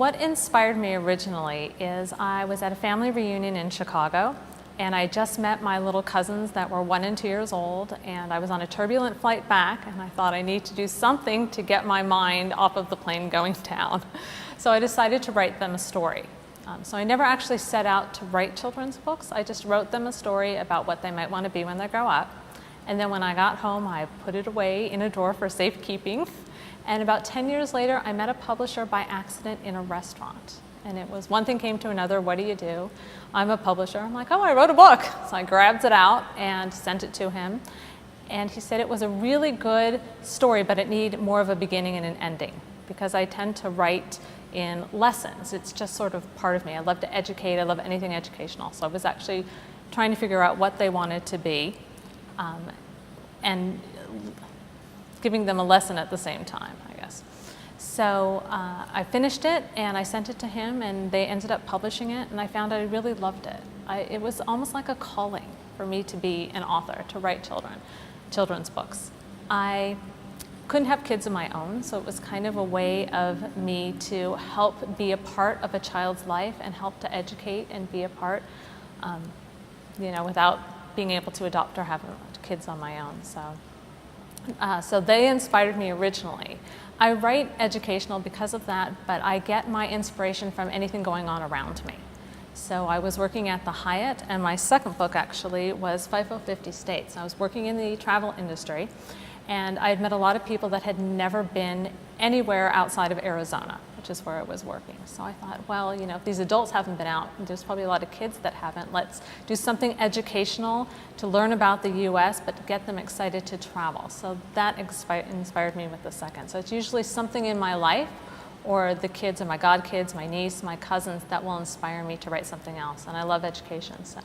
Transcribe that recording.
What inspired me originally is I was at a family reunion in Chicago, and I just met my little cousins that were 1 and 2 years old, and I was on a turbulent flight back, and I thought I need to do something to get my mind off of the plane going down. So I decided to write them a story. So I never actually set out to write children's books. I just wrote them a story about what they might want to be when they grow up. And then when I got home, I put it away in a drawer for safekeeping. And about 10 years later, I met a publisher by accident in a restaurant. And it was one thing came to another. What do you do? I'm a publisher. I'm like, oh, I wrote a book. So I grabbed it out and sent it to him. And he said it was a really good story, but it needed more of a beginning and an ending, because I tend to write in lessons. It's just sort of part of me. I love to educate. I love anything educational. So I was actually trying to figure out what they wanted to be and giving them a lesson at the same time, I guess. So I finished it and I sent it to him, and they ended up publishing it, and I found I really loved it. It was almost like a calling for me to be an author, to write children's books. I couldn't have kids of my own, so it was kind of a way of me to help be a part of a child's life and help to educate and be a part, without being able to adopt or have kids on my own. So they inspired me originally. I write educational because of that, but I get my inspiration from anything going on around me. So I was working at the Hyatt, and my second book actually was 50 States. I was working in the travel industry, and I had met a lot of people that had never been anywhere outside of Arizona, which is where I was working. So I thought, well, if these adults haven't been out, there's probably a lot of kids that haven't. Let's do something educational to learn about the U.S., but to get them excited to travel. So that inspired me with the second. So it's usually something in my life, or the kids, or my godkids, my niece, my cousins, that will inspire me to write something else. And I love education, so.